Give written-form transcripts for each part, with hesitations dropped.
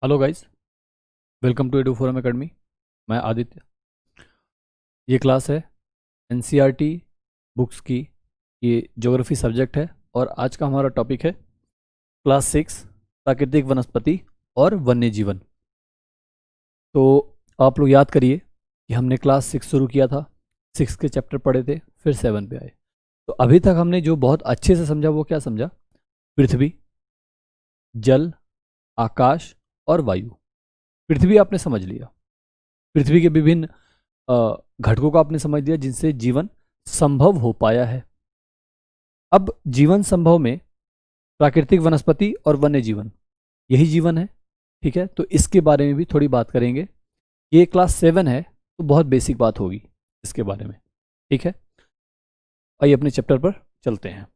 Hello guys, welcome to Edu Forum Academy. मैं आदित्य। ये class है एनसीईआरटी बुक्स की। ये ज्योग्राफी सब्जेक्ट है और आज का हमारा टॉपिक है क्लास 6 प्राकृतिक वनस्पति और वन्य जीवन। तो आप लोग याद करिए कि हमने क्लास 6 शुरू किया था, 6 के चैप्टर पढ़े थे, फिर 7 पे आए। तो अभी तक हमने जो बहुत अच्छे से समझा वो क्या समझा? पृथ्वी, जल, आकाश और वायु। पृथ्वी आपने समझ लिया, पृथ्वी के विभिन्न घटकों को आपने समझ लिया जिनसे जीवन संभव हो पाया है। अब जीवन संभव में प्राकृतिक वनस्पति और वन्य जीवन, यही जीवन है। ठीक है, तो इसके बारे में भी थोड़ी बात करेंगे। ये क्लास 7 है तो बहुत बेसिक बात होगी इसके बारे में। ठीक है, आइए अपने चैप्टर पर चलते हैं।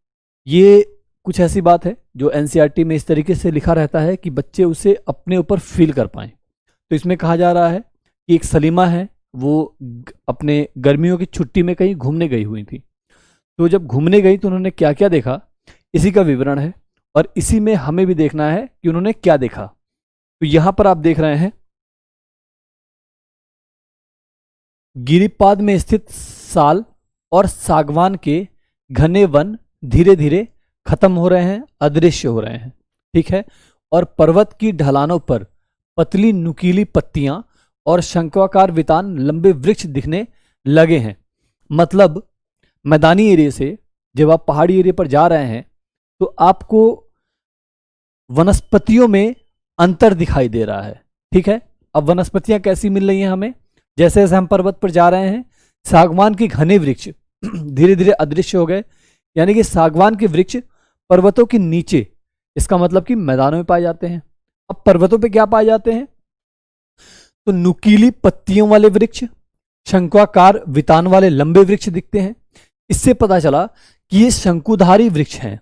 ये कुछ ऐसी बात है जो एनसीईआरटी में इस तरीके से लिखा रहता है कि बच्चे उसे अपने ऊपर फील कर पाएं। तो इसमें कहा जा रहा है कि एक सलीमा है, वो अपने गर्मियों की छुट्टी में कहीं घूमने गई हुई थी। तो जब घूमने गई तो उन्होंने क्या क्या देखा, इसी का विवरण है और इसी में हमें भी देखना है कि उन्होंने क्या देखा। तो यहां पर आप देख रहे हैं गिरिपाद में स्थित साल और सागवान के घने वन धीरे धीरे खत्म हो रहे हैं, अदृश्य हो रहे हैं। ठीक है, और पर्वत की ढलानों पर पतली नुकीली पत्तियां और शंक्वाकार वितान लंबे वृक्ष दिखने लगे हैं। मतलब मैदानी एरिया से जब आप पहाड़ी एरिया पर जा रहे हैं तो आपको वनस्पतियों में अंतर दिखाई दे रहा है। ठीक है, अब वनस्पतियां कैसी मिल रही हैं हमें? जैसे जैसे हम पर्वत पर जा रहे हैं, सागवान के घने वृक्ष धीरे धीरे अदृश्य हो गए। यानी कि सागवान के वृक्ष पर्वतों के नीचे, इसका मतलब कि मैदानों में पाए जाते हैं। अब पर्वतों पे क्या पाए जाते हैं? तो नुकीली पत्तियों वाले वृक्ष, शंक्वाकार वितान वाले लंबे वृक्ष दिखते हैं। इससे पता चला कि ये शंकुधारी वृक्ष हैं।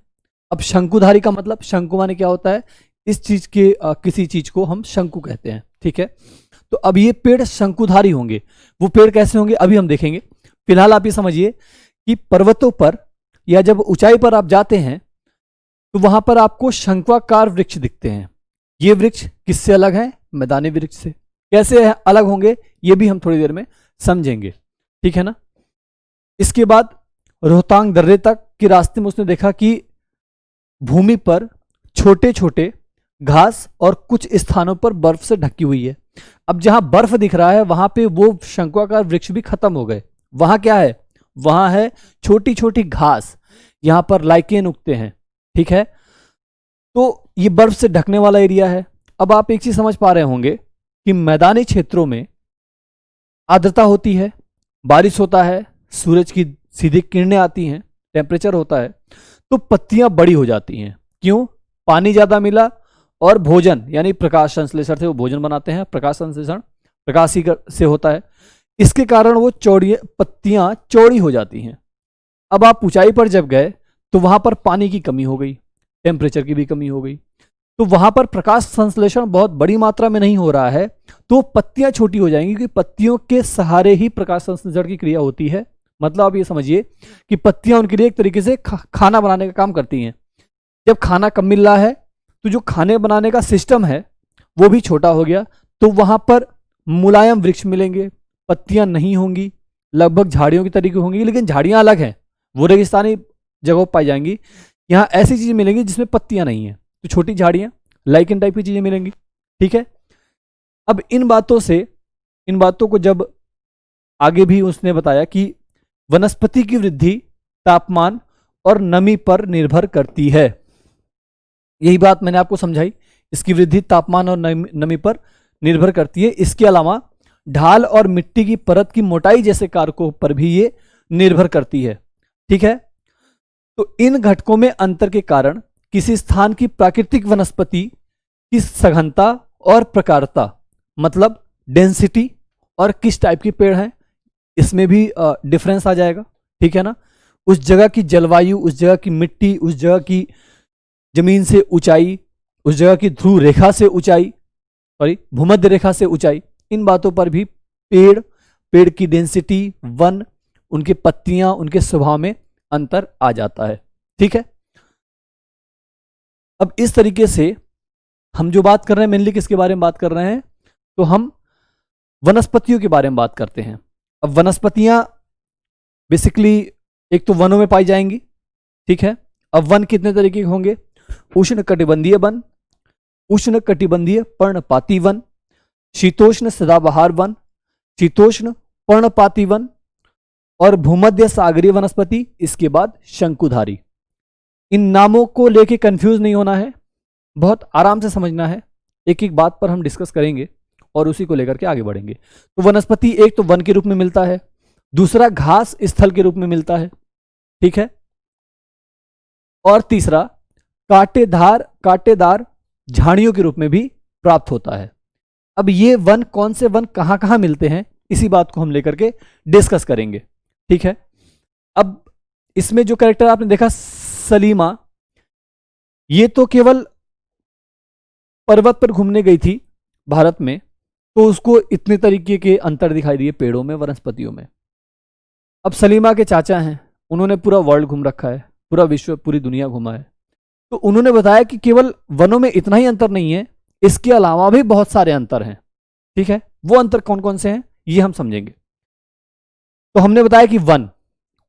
अब शंकुधारी का मतलब, शंकु माने क्या होता है? इस चीज के किसी चीज को हम शंकु कहते हैं। ठीक है, तो अब ये पेड़ शंकुधारी होंगे। वो पेड़ कैसे होंगे अभी हम देखेंगे। फिलहाल आप ये समझिए कि पर्वतों पर या जब ऊंचाई पर आप जाते हैं तो वहां पर आपको शंक्वाकार वृक्ष दिखते हैं। ये वृक्ष किससे अलग है? मैदानी वृक्ष से। कैसे अलग होंगे ये भी हम थोड़ी देर में समझेंगे। ठीक है ना। इसके बाद रोहतांग दर्रे तक के रास्ते में उसने देखा कि भूमि पर छोटे छोटे घास और कुछ स्थानों पर बर्फ से ढकी हुई है। अब जहां बर्फ दिख रहा है वहां पे वो शंक्वाकार वृक्ष भी खत्म हो गए। वहां क्या है? वहां है छोटी छोटी घास, यहां पर लाइकेन उगते हैं। ठीक है, तो ये बर्फ से ढकने वाला एरिया है। अब आप एक चीज समझ पा रहे होंगे कि मैदानी क्षेत्रों में आर्द्रता होती है, बारिश होता है, सूरज की सीधी किरणें आती हैं, टेम्परेचर होता है, तो पत्तियां बड़ी हो जाती हैं। क्यों? पानी ज्यादा मिला और भोजन यानी प्रकाश संश्लेषण से वो भोजन बनाते हैं। प्रकाश संश्लेषण प्रकाश ही से होता है। इसके कारण वो पत्तियां चौड़ी हो जाती हैं। अब आप ऊंचाई पर जब गए तो वहां पर पानी की कमी हो गई, टेम्परेचर की भी कमी हो गई, तो वहां पर प्रकाश संश्लेषण बहुत बड़ी मात्रा में नहीं हो रहा है, तो पत्तियां छोटी हो जाएंगी क्योंकि पत्तियों के सहारे ही प्रकाश संश्लेषण की क्रिया होती है। मतलब आप ये समझिए कि पत्तियां उनके लिए एक तरीके से खाना बनाने का काम करती हैं। जब खाना कम मिल रहा है तो जो खाने बनाने का सिस्टम है वो भी छोटा हो गया, तो वहां पर मुलायम वृक्ष मिलेंगे, पत्तियां नहीं होंगी, लगभग झाड़ियों की तरीके होंगी, लेकिन झाड़ियां अलग हैं, वो रेगिस्तानी जगहों पर पाई जाएंगी। यहां ऐसी चीजें मिलेंगी जिसमें पत्तियां नहीं है, तो छोटी झाड़ियां, लाइकेन टाइप की चीजें मिलेंगी। ठीक है, अब इन बातों को जब आगे भी उसने बताया कि वनस्पति की वृद्धि तापमान और नमी पर निर्भर करती है। यही बात मैंने आपको समझाई, इसकी वृद्धि तापमान और नमी पर निर्भर करती है। इसके अलावा ढाल और मिट्टी की परत की मोटाई जैसे कारकों पर भी ये निर्भर करती है। ठीक है, तो इन घटकों में अंतर के कारण किसी स्थान की प्राकृतिक वनस्पति की सघनता और प्रकारता, मतलब डेंसिटी और किस टाइप के पेड़ हैं, इसमें भी डिफरेंस आ जाएगा। ठीक है ना। उस जगह की जलवायु, उस जगह की मिट्टी, उस जगह की जमीन से ऊंचाई, उस जगह की ध्रुव रेखा से ऊंचाई, भूमध्य रेखा से ऊंचाई, इन बातों पर भी पेड़ की डेंसिटी, वन, उनकी पत्तियां, उनके स्वभाव में अंतर आ जाता है। ठीक है, अब इस तरीके से हम जो बात कर रहे हैं मेनली किसके बारे में बात कर रहे हैं, तो हम वनस्पतियों के बारे में बात करते हैं। अब वनस्पतियां बेसिकली एक तो वनों में पाई जाएंगी, ठीक है। अब वन कितने तरीके के होंगे, उष्ण कटिबंधीय वन, उष्ण कटिबंधीय पर्णपाती वन, शीतोष्ण सदाबहार वन, शीतोष्ण पर्णपाती वन और भूमध्य सागरीय वनस्पति, इसके बाद शंकुधारी। इन नामों को लेके कंफ्यूज नहीं होना है, बहुत आराम से समझना है, एक एक बात पर हम डिस्कस करेंगे और उसी को लेकर के आगे बढ़ेंगे। तो वनस्पति एक तो वन के रूप में मिलता है, दूसरा घास स्थल के रूप में मिलता है, ठीक है, और तीसरा कांटेदार झाड़ियों के रूप में भी प्राप्त होता है। अब ये वन कौन से वन कहां कहां मिलते हैं, इसी बात को हम लेकर के डिस्कस करेंगे, ठीक है। अब इसमें जो कैरेक्टर आपने देखा सलीमा, ये तो केवल पर्वत पर घूमने गई थी भारत में, तो उसको इतने तरीके के अंतर दिखाई दिए पेड़ों में, वनस्पतियों में। अब सलीमा के चाचा हैं, उन्होंने पूरा वर्ल्ड घूम रखा है, पूरा विश्व, पूरी दुनिया घुमा है, तो उन्होंने बताया कि केवल वनों में इतना ही अंतर नहीं है, इसके अलावा भी बहुत सारे अंतर हैं, ठीक है। वो अंतर कौन कौन से हैं ये हम समझेंगे। तो हमने बताया कि वन,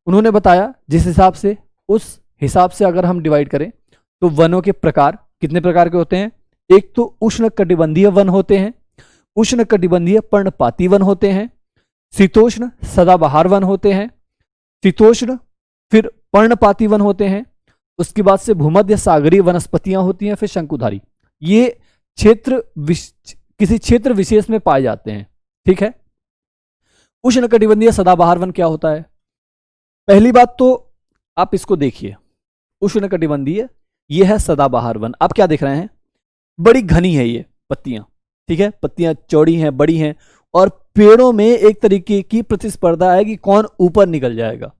उन्होंने बताया जिस हिसाब से, उस हिसाब से अगर हम डिवाइड करें तो वनों के प्रकार कितने प्रकार के होते हैं। एक तो उष्ण कटिबंधीय वन होते हैं, उष्ण कटिबंधीय पर्णपाती वन होते हैं, शीतोष्ण सदाबहार वन होते हैं, शीतोष्ण फिर पर्णपाती वन होते हैं, उसके बाद से भूमध्य सागरीय वनस्पतियां होती हैं, फिर शंकुधारी। ये क्षेत्र किसी क्षेत्र विशेष में पाए जाते हैं, ठीक है। उष्ण कटिबंधीय सदाबहार वन क्या होता है, पहली बात तो आप इसको देखिए, उष्ण कटिबंधीय ये है सदाबहार वन। आप क्या देख रहे हैं, बड़ी घनी है ये पत्तियां, ठीक है, पत्तियां चौड़ी हैं, बड़ी हैं, और पेड़ों में एक तरीके की प्रतिस्पर्धा है कि कौन ऊपर निकल जाएगा।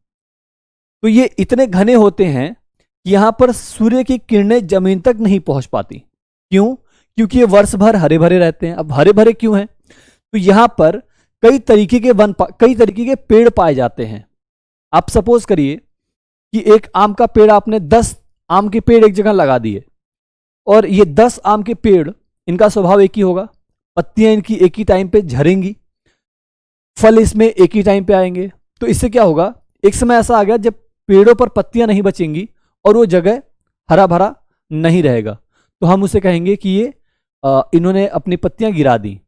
तो ये इतने घने होते हैं कि यहां पर सूर्य की किरणें जमीन तक नहीं पहुंच पाती। क्यों, क्योंकि ये वर्ष भर हरे भरे रहते हैं। अब हरे भरे क्यों हैं, तो यहां पर कई तरीके के पेड़ पाए जाते हैं। आप सपोज करिए कि एक आम का पेड़, आपने 10 आम के पेड़ एक जगह लगा दिए, और ये 10 आम के पेड़, इनका स्वभाव एक ही होगा, पत्तियां इनकी एक ही टाइम पे झरेंगी, फल इसमें एक ही टाइम पे आएंगे। तो इससे क्या होगा, एक समय ऐसा आ गया जब पेड़ों पर पत्तियां नहीं बचेंगी और वो जगह हरा भरा नहीं रहेगा, तो हम उसे कहेंगे कि ये इन्होंने अपनी पत्तियां गिरा दी।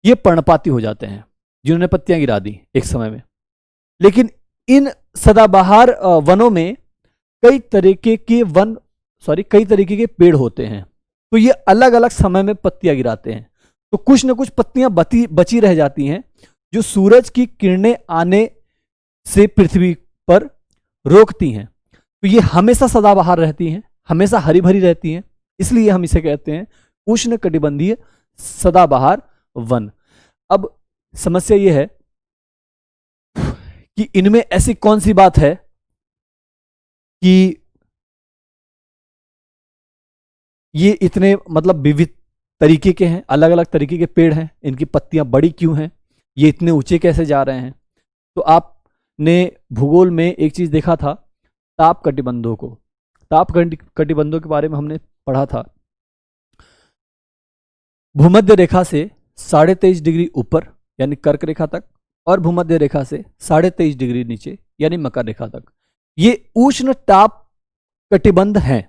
ये पर्णपाती हो जाते हैं जिन्होंने पत्तियां गिरा दी एक समय में। लेकिन इन सदाबहार वनों में कई तरीके के पेड़ होते हैं, तो ये अलग अलग समय में पत्तियां गिराते हैं। तो कुछ न कुछ पत्तियां बची रह जाती हैं जो सूरज की किरणें आने से पृथ्वी पर रोकती हैं। तो ये हमेशा सदाबहार रहती हैं, हमेशा हरी भरी रहती हैं, इसलिए हम इसे कहते हैं उष्ण कटिबंधीय सदाबहार वन। अब समस्या यह है कि इनमें ऐसी कौन सी बात है कि ये इतने मतलब विविध तरीके के हैं, अलग अलग तरीके के पेड़ हैं, इनकी पत्तियां बड़ी क्यों हैं, ये इतने ऊंचे कैसे जा रहे हैं। तो आपने भूगोल में एक चीज देखा था, ताप कटिबंधों को, ताप कटिबंधों के बारे में हमने पढ़ा था। भूमध्य रेखा से 23.5 डिग्री ऊपर यानी कर्क रेखा तक, और भूमध्य रेखा से 23.5 डिग्री नीचे यानी मकर रेखा तक, ये उष्ण ताप कटिबंध हैं।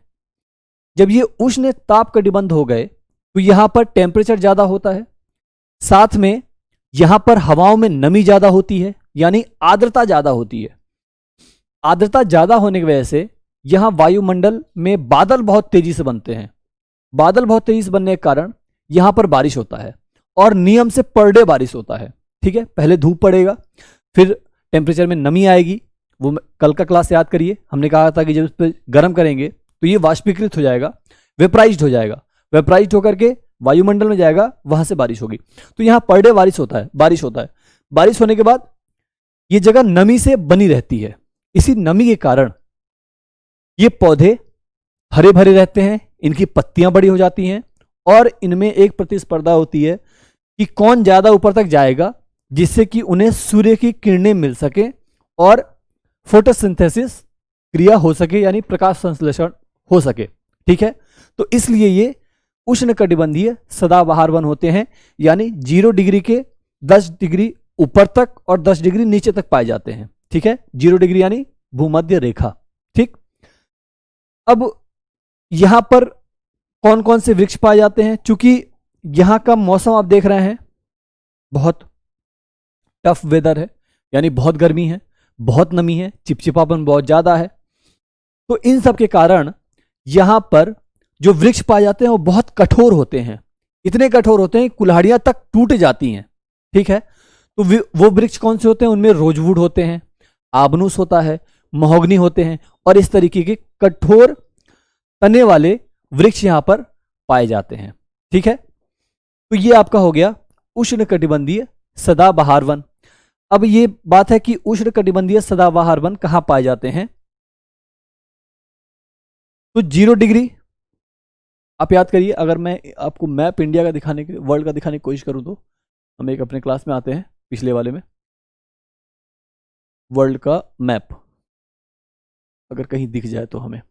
जब ये उष्ण ताप कटिबंध हो गए तो यहां पर टेम्परेचर ज्यादा होता है, साथ में यहां पर हवाओं में नमी ज्यादा होती है, यानी आर्द्रता ज्यादा होती है। आर्द्रता ज्यादा होने की वजह से यहां वायुमंडल में बादल बहुत तेजी से बनते हैं। बादल बहुत तेजी से बनने के कारण यहां पर बारिश होता है, और नियम से पर डे बारिश होता है, ठीक है। पहले धूप पड़ेगा, फिर टेम्परेचर में नमी आएगी, वो कल का क्लास याद करिए, हमने कहा था कि जब उस पर गर्म करेंगे तो ये वाष्पीकृत हो जाएगा, वेपराइज्ड हो जाएगा, वेपराइज्ड होकर के वायुमंडल में जाएगा, वहां से बारिश होगी। तो यहां पर डे बारिश होता है। बारिश होने के बाद ये जगह नमी से बनी रहती है। इसी नमी के कारण ये पौधे हरे भरे रहते हैं, इनकी पत्तियां बड़ी हो जाती हैं, और इनमें एक प्रतिस्पर्धा होती है कि कौन ज्यादा ऊपर तक जाएगा, जिससे कि उन्हें सूर्य की किरणें मिल सके और फोटोसिंथेसिस क्रिया हो सके, यानी प्रकाश संश्लेषण हो सके, ठीक है। तो इसलिए ये उष्णकटिबंधीय सदाबहार वन होते हैं, यानी 0 डिग्री के 10 डिग्री ऊपर तक और 10 डिग्री नीचे तक पाए जाते हैं। ठीक है, 0 डिग्री यानी भूमध्य रेखा। ठीक, अब यहां पर कौन कौन से वृक्ष पाए जाते हैं? चूंकि यहां का मौसम आप देख रहे हैं बहुत टफ वेदर है, यानी बहुत गर्मी है, बहुत नमी है, चिपचिपापन बहुत ज्यादा है, तो इन सब के कारण यहां पर जो वृक्ष पाए जाते हैं वो बहुत कठोर होते हैं, इतने कठोर होते हैं कुल्हाड़ियां तक टूट जाती हैं। ठीक है, तो वो वृक्ष कौन से होते हैं? उनमें रोजवुड होते हैं, आबनूस होता है, महोगनी होते हैं, और इस तरीके के कठोर तने वाले वृक्ष यहां पर पाए जाते हैं। ठीक है, तो ये आपका हो गया उष्णकटिबंधीय सदाबहार वन। अब ये बात है कि उष्णकटिबंधीय सदाबहार वन कहां पाए जाते हैं? तो 0 डिग्री आप याद करिए, अगर मैं आपको मैप इंडिया का दिखाने के, वर्ल्ड का दिखाने की कोशिश करूं, तो हम एक अपने क्लास में आते हैं पिछले वाले में, वर्ल्ड का मैप अगर कहीं दिख जाए तो हमें,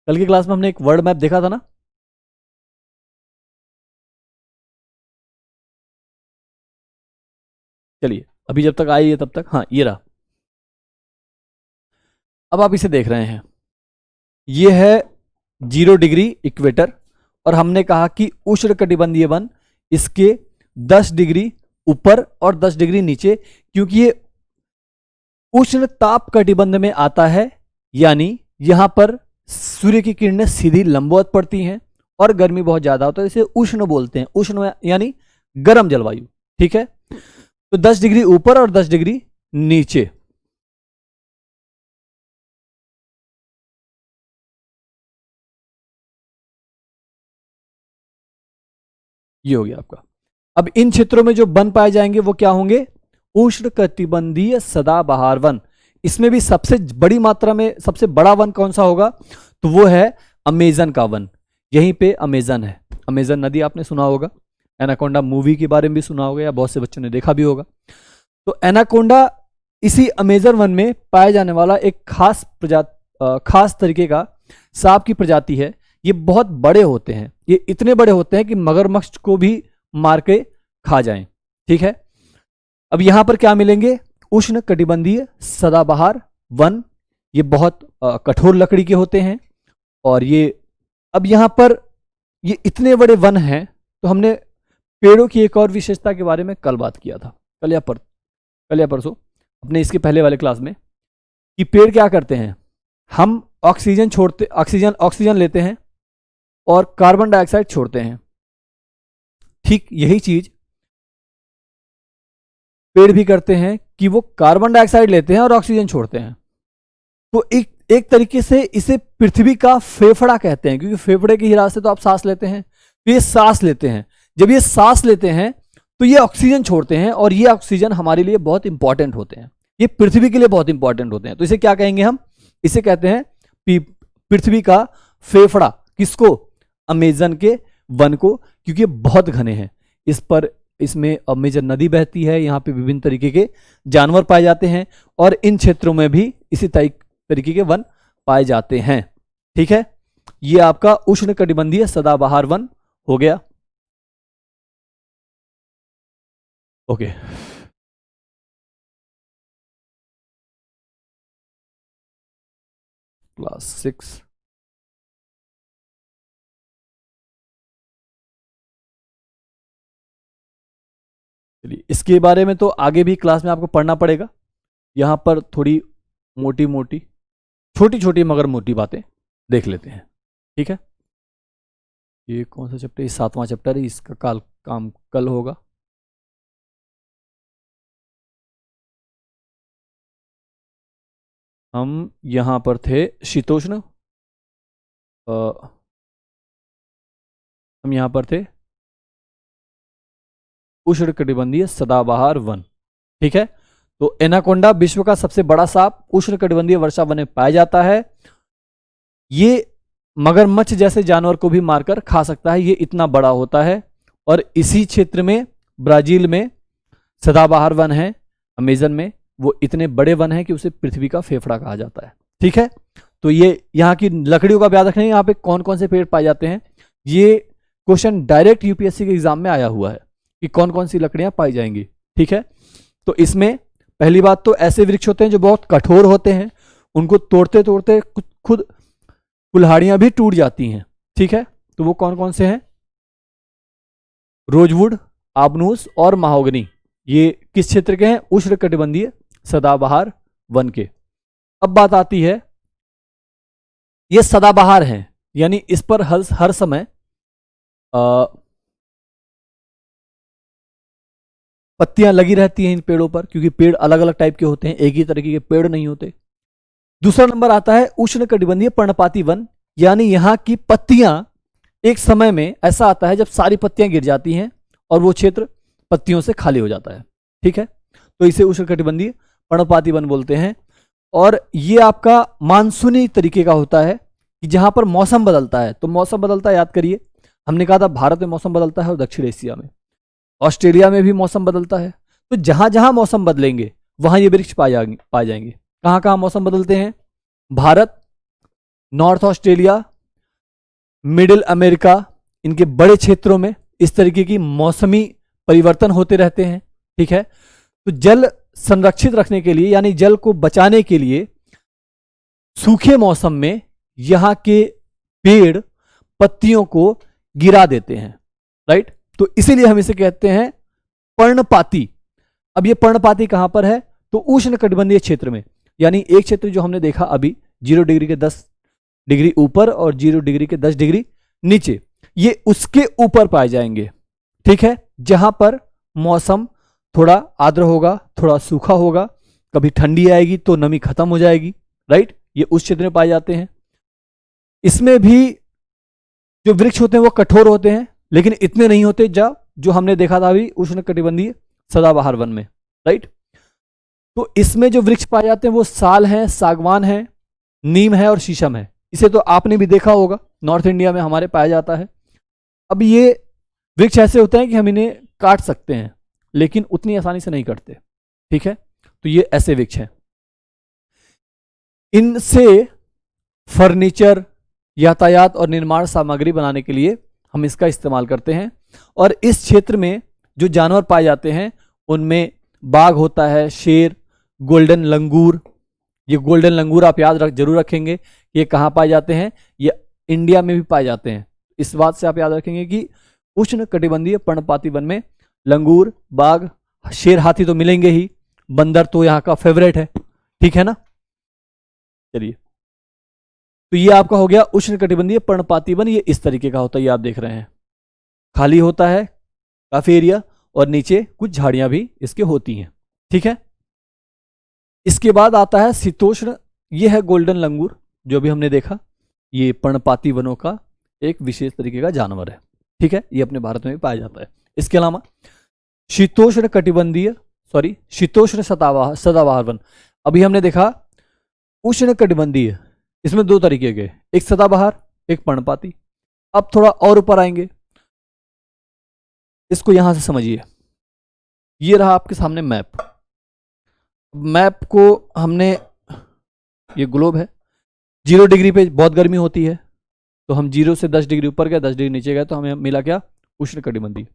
कल की क्लास में हमने एक वर्ल्ड मैप देखा था ना, चलिए अभी जब तक आई है तब तक, हाँ ये रहा। अब आप इसे देख रहे हैं, ये है 0 डिग्री इक्वेटर, और हमने कहा कि उष्णकटिबंधीय वन इसके 10 डिग्री ऊपर और 10 डिग्री नीचे, क्योंकि ये उष्ण ताप कटिबंध में आता है, यानी यहां पर सूर्य की किरणें सीधी लंबवत पड़ती हैं और गर्मी बहुत ज्यादा होता है, इसे उष्ण बोलते हैं, उष्ण यानी गर्म जलवायु। ठीक है, तो 10 डिग्री ऊपर और 10 डिग्री नीचे। ये हो गया आपका। अब इन क्षेत्रों में जो वन पाए जाएंगे वो क्या होंगे? उष्णकटिबंधीय सदाबहार वन। इसमें भी सबसे बड़ी मात्रा में सबसे बड़ा वन कौन सा होगा? तो वो है अमेजन का वन। यहीं पे अमेजन है, अमेजन नदी आपने सुना होगा, एनाकोंडा मूवी के बारे में भी सुना होगा या बहुत से बच्चों ने देखा भी होगा। तो एनाकोंडा इसी अमेजन वन में पाए जाने वाला एक खास तरीके का सांप की प्रजाति है। ये बहुत बड़े होते हैं, ये इतने बड़े होते हैं कि मगरमच्छ को भी मार के खा जाएं। ठीक है, अब यहां पर क्या मिलेंगे? उष्णकटिबंधीय सदाबहार वन। ये बहुत कठोर लकड़ी के होते हैं, और ये अब यहां पर ये इतने बड़े वन हैं, तो हमने पेड़ों की एक और विशेषता के बारे में कल बात किया था, कल या परसों अपने इसके पहले वाले क्लास में, कि पेड़ क्या करते हैं? हम ऑक्सीजन लेते हैं और कार्बन डाइऑक्साइड छोड़ते हैं। ठीक यही चीज पेड़ भी करते हैं कि वो कार्बन डाइऑक्साइड लेते हैं और ऑक्सीजन छोड़ते हैं। तो एक तरीके से इसे पृथ्वी का फेफड़ा कहते हैं, क्योंकि फेफड़े के हिसाब से तो आप सांस लेते हैं, तो ये सांस लेते हैं। जब ये सांस लेते हैं तो ये ऑक्सीजन छोड़ते हैं, और ये ऑक्सीजन हमारे लिए बहुत इंपॉर्टेंट होते हैं, ये पृथ्वी के लिए बहुत इंपॉर्टेंट होते हैं। तो इसे क्या कहेंगे हम? इसे कहते हैं पृथ्वी का फेफड़ा। किसको? अमेजन के वन को, क्योंकि ये बहुत घने हैं। इसमें अमेजन नदी बहती है, यहाँ पे विभिन्न तरीके के जानवर पाए जाते हैं, और इन क्षेत्रों में भी इसी तरीके के वन पाए जाते हैं। ठीक है, ये आपका उष्णकटिबंधीय सदाबहार वन हो गया। Okay, class 6। चलिए, इसके बारे में तो आगे भी क्लास में आपको पढ़ना पड़ेगा। यहां पर थोड़ी मोटी मोटी, छोटी छोटी मगर मोटी बातें देख लेते हैं। ठीक है, ये कौन सा चैप्टर? ये 7वां चैप्टर है, इसका काम कल होगा। हम यहां पर थे शीतोष्ण, हम यहां पर थे उष्णकटिबंधीय सदाबहार वन। ठीक है, तो एनाकोंडा विश्व का सबसे बड़ा सांप उष्णकटिबंधीय वर्षा वन में पाया जाता है। ये मगरमच्छ जैसे जानवर को भी मारकर खा सकता है, ये इतना बड़ा होता है। और इसी क्षेत्र में ब्राजील में सदाबहार वन है, अमेजन में, वो इतने बड़े वन हैं कि उसे पृथ्वी का फेफड़ा कहा जाता है। ठीक है, तो ये यहाँ की लकड़ियों का याद रखना है, यहाँ पे कौन कौन से पेड़ पाए जाते हैं। ये क्वेश्चन डायरेक्ट यूपीएससी के एग्जाम में आया हुआ है कि कौन कौन सी लकड़ियां पाई जाएंगी। ठीक है, तो इसमें पहली बात तो ऐसे वृक्ष होते हैं जो बहुत कठोर होते हैं, उनको तोड़ते तोड़ते खुद कुल्हाड़ियां भी टूट जाती हैं। ठीक है, तो वो कौन कौन से हैं? रोजवुड, आबनूस और महोगनी। ये किस क्षेत्र के हैं? उष्णकटिबंधीय सदाबहार वन के। अब बात आती है, ये सदाबहार हैं, यानी इस पर हर समय पत्तियां लगी रहती हैं इन पेड़ों पर, क्योंकि पेड़ अलग अलग टाइप के होते हैं, एक ही तरीके के पेड़ नहीं होते। दूसरा नंबर आता है उष्णकटिबंधीय पर्णपाती वन, यानी यहाँ की पत्तियां एक समय में ऐसा आता है जब सारी पत्तियां गिर जाती हैं और वो क्षेत्र पत्तियों से खाली हो जाता है। ठीक है, तो इसे उष्णकटिबंधीय पर्णपाती वन बोलते हैं। और ये आपका मानसूनी तरीके का होता है कि जहां पर मौसम बदलता है। तो मौसम बदलता है, याद करिए हमने कहा था भारत में मौसम बदलता है और दक्षिण एशिया में, ऑस्ट्रेलिया में भी मौसम बदलता है। तो जहां जहां मौसम बदलेंगे वहां ये वृक्ष पाए जाएंगे। कहां कहां मौसम बदलते हैं? Bharat, north Australia, middle America, इनके बड़े क्षेत्रों में इस तरीके की मौसमी परिवर्तन होते रहते हैं। ठीक है, तो जल संरक्षित रखने के लिए, यानी जल को बचाने के लिए, सूखे मौसम में यहां के पेड़ पत्तियों को गिरा देते हैं। राइट, तो इसीलिए हम इसे कहते हैं पर्णपाती। अब ये पर्णपाती कहां पर है? तो उष्णकटिबंधीय क्षेत्र में, यानी एक क्षेत्र जो हमने देखा अभी 0 डिग्री के 10 डिग्री ऊपर और 0 डिग्री के 10 डिग्री नीचे, ये उसके ऊपर पाए जाएंगे। ठीक है, जहां पर मौसम थोड़ा आर्द्र होगा, थोड़ा सूखा होगा, कभी ठंडी आएगी तो नमी खत्म हो जाएगी। राइट, ये उस क्षेत्र में पाए जाते हैं। इसमें भी जो वृक्ष होते हैं वो कठोर होते हैं, लेकिन इतने नहीं होते जो हमने देखा था अभी उष्णकटिबंधीय सदाबहार वन में। राइट, तो इसमें जो वृक्ष पाए जाते हैं वो साल है, सागवान है, नीम है और शीशम है। इसे तो आपने भी देखा होगा, नॉर्थ इंडिया में हमारे पाया जाता है। अब ये वृक्ष ऐसे होते हैं कि हम इन्हें काट सकते हैं, लेकिन उतनी आसानी से नहीं कटते। ठीक है, तो ये ऐसे वृक्ष हैं। इनसे फर्नीचर, यातायात और निर्माण सामग्री बनाने के लिए हम इसका इस्तेमाल करते हैं। और इस क्षेत्र में जो जानवर पाए जाते हैं उनमें बाघ होता है, शेर, गोल्डन लंगूर। ये गोल्डन लंगूर आप जरूर रखेंगे, ये कहाँ पाए जाते हैं? ये इंडिया में भी पाए जाते हैं। इस बात से आप याद रखेंगे कि उष्णकटिबंधीय पर्णपाती वन में लंगूर, बाघ, शेर, हाथी तो मिलेंगे ही, बंदर तो यहाँ का फेवरेट है। ठीक है ना, चलिए, तो ये आपका हो गया उष्णकटिबंधीय पर्णपाती वन। ये इस तरीके का होता है, ये आप देख रहे हैं, खाली होता है काफी एरिया और नीचे कुछ झाड़ियां भी इसके होती हैं। ठीक है, इसके बाद आता है शीतोष्ण। ये है गोल्डन लंगूर, जो भी हमने देखा, ये पर्णपाती वनों का एक विशेष तरीके का जानवर है। ठीक है, ये अपने भारत में भी पाया जाता है। इसके अलावा शीतोष्ण सदाबहार वन, अभी हमने देखा उष्णकटिबंधीय, इसमें 2 तरीके के, एक सदाबहार, एक पर्णपाती। अब थोड़ा और ऊपर आएंगे, इसको यहां से समझिए। ये रहा आपके सामने मैप को हमने, ये ग्लोब है, 0 डिग्री पे बहुत गर्मी होती है, तो हम 0 से 10 डिग्री ऊपर गए, 10 डिग्री नीचे गए, तो हमें मिला क्या? उष्णकटिबंधीय।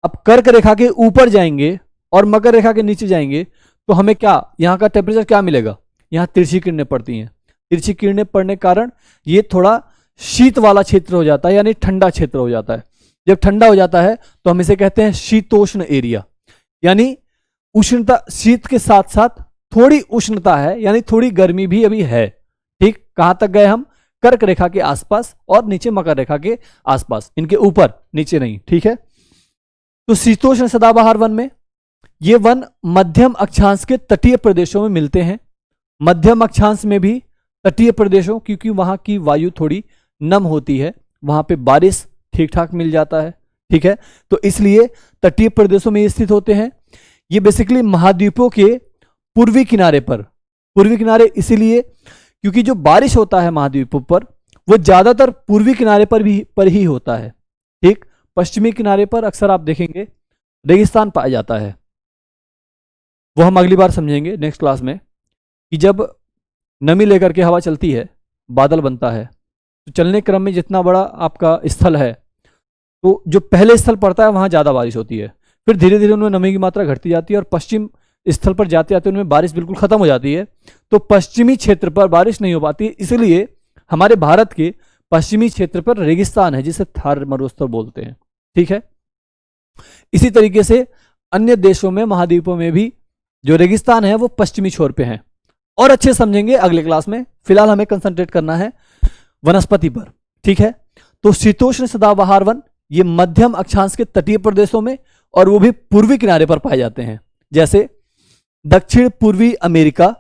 अब कर्क रेखा के ऊपर जाएंगे और मकर रेखा के नीचे जाएंगे तो हमें क्या, यहाँ का टेम्परेचर क्या मिलेगा? यहाँ तिरछी किरणें पड़ती हैं। तिरछी किरणें पड़ने के कारण ये थोड़ा शीत वाला क्षेत्र हो जाता है, यानी ठंडा क्षेत्र हो जाता है। जब ठंडा हो जाता है तो हम इसे कहते हैं शीतोष्ण एरिया, यानी उष्णता, शीत के साथ साथ थोड़ी उष्णता है, यानी थोड़ी गर्मी भी अभी है। ठीक, कहां तक गए हम? कर्क रेखा के आसपास और नीचे मकर रेखा के आसपास, इनके ऊपर, नीचे नहीं। ठीक है, तो शीतोष्ण सदाबहार वन में ये वन मध्यम अक्षांश के तटीय प्रदेशों में मिलते हैं। मध्यम अक्षांश में भी तटीय प्रदेशों, क्योंकि वहां की वायु थोड़ी नम होती है, वहां पे बारिश ठीक ठाक मिल जाता है। ठीक है, तो इसलिए तटीय प्रदेशों में स्थित होते हैं। ये बेसिकली महाद्वीपों के पूर्वी किनारे पर, पूर्वी किनारे इसीलिए क्योंकि जो बारिश होता है महाद्वीपों पर वो ज्यादातर पूर्वी किनारे पर ही होता है। ठीक, पश्चिमी किनारे पर अक्सर आप देखेंगे रेगिस्तान पाया जाता है। वो हम अगली बार समझेंगे नेक्स्ट क्लास में, कि जब नमी लेकर के हवा चलती है बादल बनता है। तो चलने क्रम में जितना बड़ा आपका स्थल है, तो जो पहले स्थल पड़ता है वहाँ ज़्यादा बारिश होती है, फिर धीरे धीरे उनमें नमी की मात्रा घटती जाती है और पश्चिम स्थल पर जाते जाते उनमें बारिश बिल्कुल खत्म हो जाती है। तो पश्चिमी क्षेत्र पर बारिश नहीं हो पाती, इसलिए हमारे भारत के पश्चिमी क्षेत्र पर रेगिस्तान है, जिसे थार मरुस्थल बोलते हैं। ठीक है, इसी तरीके से अन्य देशों में, महाद्वीपों में भी जो रेगिस्तान है वो पश्चिमी छोर पे हैं। और अच्छे समझेंगे अगले क्लास में, फिलहाल हमें कंसंट्रेट करना है वनस्पति पर। ठीक है, तो शीतोष्ण सदाबहार वन ये मध्यम अक्षांश के तटीय प्रदेशों में और वो भी पूर्वी किनारे पर पाए जाते हैं, जैसे दक्षिण पूर्वी अमेरिका,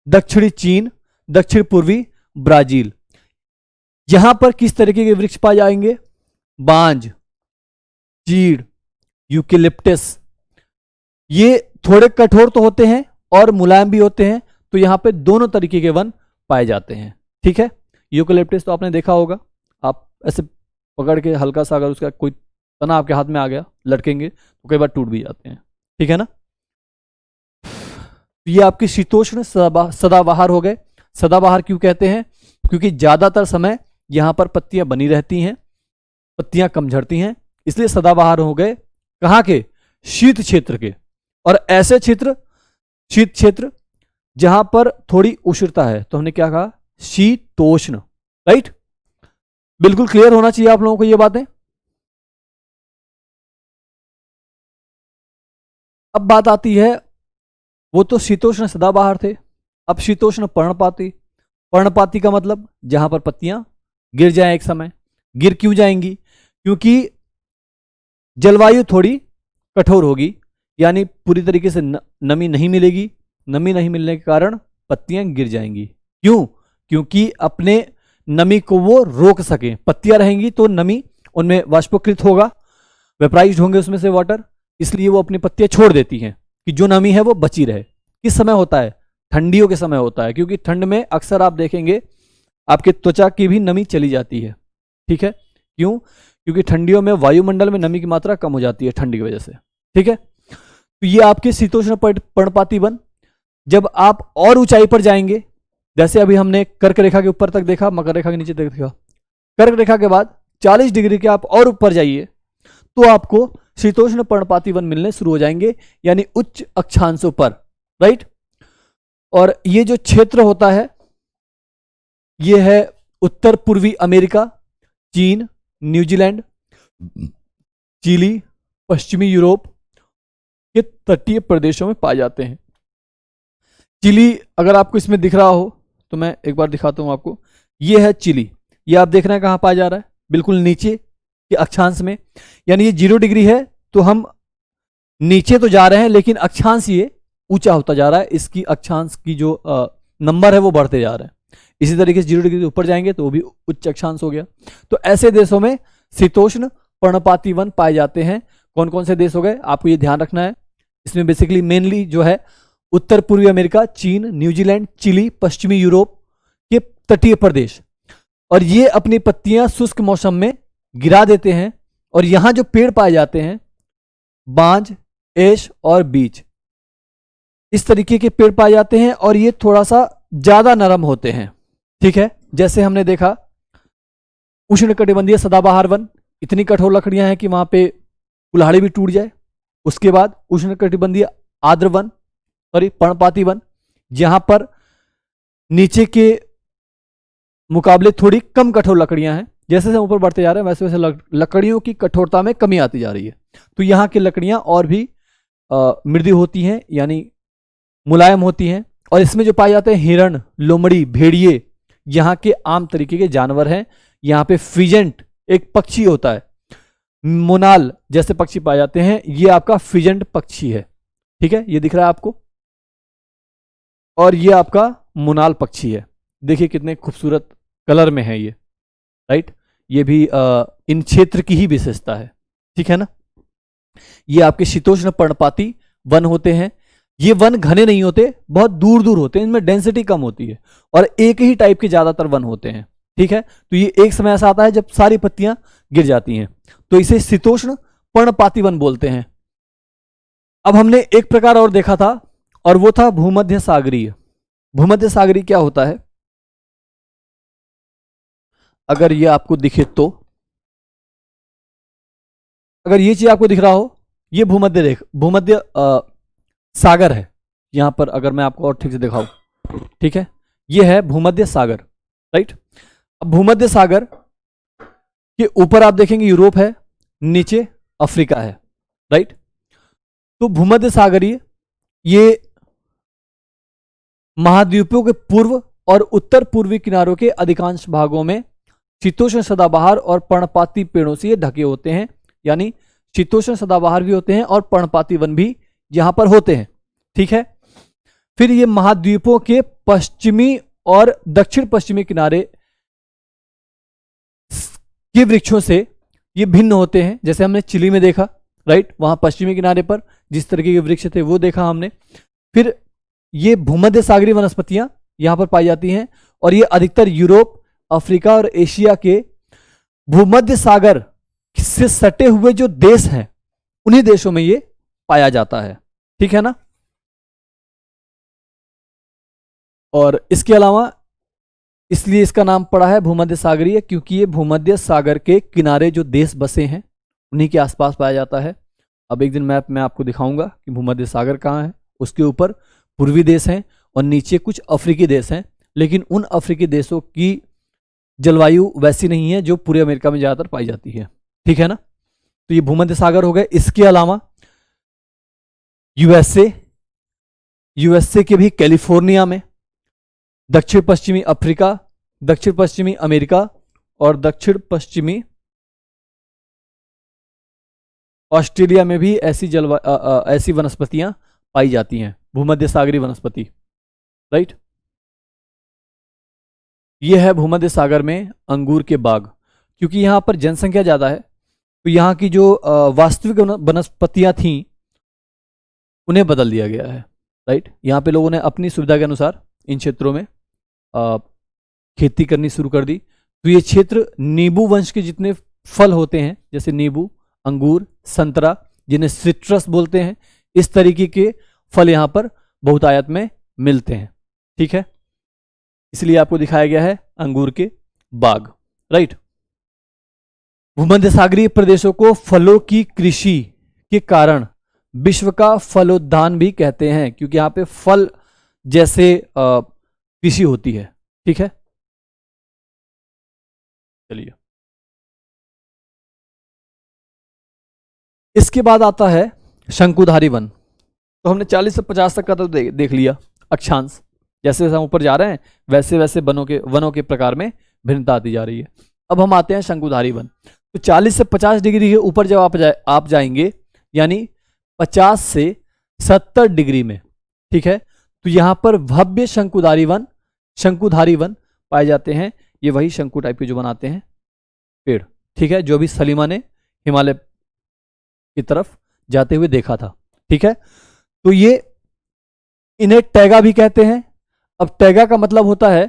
दक्षिणी चीन, दक्षिण पूर्वी ब्राजील। यहां पर किस तरीके के वृक्ष पाए जाएंगे? बांज, चीड़, यूकेलिप्टस। ये थोड़े कठोर तो होते हैं और मुलायम भी होते हैं, तो यहां पे दोनों तरीके के वन पाए जाते हैं। ठीक है, यूकेलिप्टस तो आपने देखा होगा, आप ऐसे पकड़ के हल्का सा अगर उसका कोई तना आपके हाथ में आ गया, लटकेंगे तो कई बार टूट भी जाते हैं। ठीक है ना, ये आपकी शीतोष्ण सदाबहार हो गए। सदाबहार क्यों कहते हैं? क्योंकि ज्यादातर समय यहां पर पत्तियां बनी रहती हैं, पत्तियां कम झड़ती हैं, इसलिए सदाबहार हो गए। कहां के? शीत क्षेत्र के। और ऐसे क्षेत्र, शीत क्षेत्र जहां पर थोड़ी उष्णता है, तो हमने क्या कहा? शीतोष्ण। राइट, बिल्कुल क्लियर होना चाहिए आप लोगों को ये बातें। अब बात आती है, वो तो शीतोष्ण सदाबहार थे, अब शीतोष्ण पर्णपाती। पर्णपाती का मतलब जहां पर पत्तियां गिर जाएं एक समय। गिर क्यों जाएंगी? क्योंकि जलवायु थोड़ी कठोर होगी, यानी पूरी तरीके से नमी नहीं मिलेगी। नमी नहीं मिलने के कारण पत्तियां गिर जाएंगी। क्यों? क्योंकि अपने नमी को वो रोक सकें। पत्तियां रहेंगी तो नमी उनमें वाष्पीकृत होगा, वेपराइज्ड होंगे उसमें से वाटर, इसलिए वो अपनी पत्तियां छोड़ देती हैं कि जो नमी है वो बची रहे। किस समय होता है? ठंडियों के समय होता है, क्योंकि ठंड में अक्सर आप देखेंगे आपके त्वचा की भी नमी चली जाती है। ठीक है, क्यों? क्योंकि ठंडियों में वायुमंडल में नमी की मात्रा कम हो जाती है ठंडी की वजह से। ठीक है, तो ये आपके शीतोष्ण पर्णपाती वन। जब आप और ऊंचाई पर जाएंगे, जैसे अभी हमने कर्क रेखा के ऊपर तक देखा, मकर रेखा के नीचे तक देखा, कर्क रेखा के बाद 40 डिग्री के आप और ऊपर जाइए तो आपको शीतोष्ण पर्णपाती वन मिलने शुरू हो जाएंगे, यानी उच्च अक्षांशों पर। राइट, और ये जो क्षेत्र होता है ये है उत्तर पूर्वी अमेरिका, चीन, न्यूजीलैंड, चिली, पश्चिमी यूरोप के तटीय प्रदेशों में पाए जाते हैं। चिली अगर आपको इसमें दिख रहा हो तो मैं एक बार दिखाता हूं आपको। ये है चिली, ये आप देख रहे हैं कहां पाया जा रहा है? बिल्कुल नीचे के अक्षांश में, यानी ये 0 डिग्री है तो हम नीचे तो जा रहे हैं, लेकिन अक्षांश ये ऊंचा होता जा रहा है। इसकी अक्षांश की जो नंबर है वो बढ़ते जा रहे हैं। इसी तरीके से 0 डिग्री से ऊपर जाएंगे तो वो भी उच्च अक्षांश हो गया। तो ऐसे देशों में शीतोष्ण पर्णपाती वन पाए जाते हैं। कौन कौन से देश हो गए आपको ये ध्यान रखना है। इसमें बेसिकली मेनली जो है उत्तर पूर्वी अमेरिका, चीन, न्यूजीलैंड, चिली, पश्चिमी यूरोप के तटीय प्रदेश। और ये अपनी पत्तियां शुष्क मौसम में गिरा देते हैं। और यहां जो पेड़ पाए जाते हैं, बांज, एश और बीच, इस तरीके के पेड़ पाए जाते हैं और ये थोड़ा सा ज्यादा नरम होते हैं। ठीक है, जैसे हमने देखा उष्णकटिबंधीय सदाबहार वन, इतनी कठोर लकड़ियां हैं कि वहां पे कुल्हाड़ी भी टूट जाए। उसके बाद उष्णकटिबंधीय आर्द्र वन, सॉरी पर्णपाती वन, जहां पर नीचे के मुकाबले थोड़ी कम कठोर लकड़ियां हैं। जैसे हम ऊपर बढ़ते जा रहे हैं वैसे वैसे लकड़ियों की कठोरता में कमी आती जा रही है। तो यहाँ की लकड़ियां और भी मृदु होती हैं, यानी मुलायम होती हैं। और इसमें जो पाए जाते हैं हिरण, लोमड़ी, भेड़िए, यहाँ के आम तरीके के जानवर हैं। यहाँ पे फिजेंट एक पक्षी होता है, मोनाल जैसे पक्षी पाए जाते हैं, ये आपका फिजेंट पक्षी है। ठीक है, ये दिख रहा है आपको, और ये आपका मोनाल पक्षी है। देखिए कितने खूबसूरत कलर में है ये। राइट, ये भी इन क्षेत्र की ही विशेषता है। ठीक है ना, ये आपके शीतोष्ण पर्णपाती वन होते हैं। ये वन घने नहीं होते, बहुत दूर दूर होते हैं, इनमें डेंसिटी कम होती है और एक ही टाइप के ज्यादातर वन होते हैं। ठीक है, तो ये एक समय ऐसा आता है जब सारी पत्तियां गिर जाती हैं, तो इसे शीतोष्ण पर्णपाती वन बोलते हैं। अब हमने एक प्रकार और देखा था और वो था भूमध्य सागरीय। भूमध्य सागरीय क्या होता है? अगर ये आपको दिखे तो, अगर ये चीज आपको दिख रहा हो, ये भूमध्य सागर है यहां पर, अगर मैं आपको और ठीक से दिखाऊं, ठीक है, ये है भूमध्य सागर, राइट। अब भूमध्य सागर के ऊपर आप देखेंगे यूरोप है, नीचे अफ्रीका है, राइट। तो भूमध्य सागरीय ये महाद्वीपों के पूर्व और उत्तर पूर्वी किनारों के अधिकांश भागों में शीतोष्ण सदाबहार और पर्णपाती पेड़ों से ये ढके होते हैं, यानी शीतोष्ण सदाबहार भी होते हैं और पर्णपाती वन भी यहां पर होते हैं, ठीक है। फिर ये महाद्वीपों के पश्चिमी और दक्षिण पश्चिमी किनारे के वृक्षों से ये भिन्न होते हैं, जैसे हमने चिली में देखा, राइट, वहां पश्चिमी किनारे पर जिस तरीके के वृक्ष थे वो देखा हमने। फिर ये भूमध्य सागरीय वनस्पतियां यहां पर पाई जाती हैं और ये अधिकतर यूरोप, अफ्रीका और एशिया के भूमध्य सागर से सटे हुए जो देश हैं उन्हीं देशों में ये पाया जाता है, ठीक है ना। और इसके अलावा इसलिए इसका नाम पड़ा है भूमध्य सागरीय, क्योंकि ये भूमध्य सागर के किनारे जो देश बसे हैं उन्हीं के आसपास पाया जाता है। अब एक दिन मैप में आपको दिखाऊंगा कि भूमध्य सागर कहाँ है, उसके ऊपर पूर्वी देश हैं और नीचे कुछ अफ्रीकी देश हैं, लेकिन उन अफ्रीकी देशों की जलवायु वैसी नहीं है जो पूरे अमेरिका में ज़्यादातर पाई जाती है, ठीक है ना। तो ये भूमध्य सागर हो गए। इसके अलावा यूएसए के भी कैलिफोर्निया में, दक्षिण पश्चिमी अफ्रीका, दक्षिण पश्चिमी अमेरिका और दक्षिण पश्चिमी ऑस्ट्रेलिया में भी ऐसी वनस्पतियां पाई जाती हैं, भूमध्य सागरीय वनस्पति, राइट। यह है भूमध्य सागर में अंगूर के बाग। क्योंकि यहाँ पर जनसंख्या ज़्यादा है तो यहाँ की जो वास्तविक वनस्पतियाँ थीं उन्हें बदल दिया गया है, राइट। यहाँ पे लोगों ने अपनी सुविधा के अनुसार इन क्षेत्रों में खेती करनी शुरू कर दी। तो ये क्षेत्र नींबू वंश के जितने फल होते हैं, जैसे नींबू, अंगूर, संतरा, जिन्हें सिट्रस बोलते हैं, इस तरीके के फल यहाँ पर बहुतायत में मिलते हैं, ठीक है। इसलिए आपको दिखाया गया है अंगूर के बाग, राइट। भूमध्य सागरीय प्रदेशों को फलों की कृषि के कारण विश्व का फलोद्यान भी कहते हैं, क्योंकि यहाँ पे फल जैसे कृषि होती है, ठीक है। चलिए, इसके बाद आता है शंकुधारी वन। तो हमने 40 से 50 तक का तो देख लिया अक्षांश। जैसे जैसे हम ऊपर जा रहे हैं वैसे वैसे वनों के प्रकार में भिन्नता आती जा रही है। अब हम आते हैं शंकुधारी वन। तो 40 से 50 डिग्री के ऊपर जब आप जाएंगे, यानी 50 से 70 डिग्री में, ठीक है, तो यहां पर भव्य शंकुधारी वन पाए जाते हैं। ये वही शंकु टाइप के जो बनाते हैं पेड़, ठीक है, जो भी सलीमा ने हिमालय की तरफ जाते हुए देखा था, ठीक है। तो ये इन्हें टैगा भी कहते हैं। अब टैगा का मतलब होता है,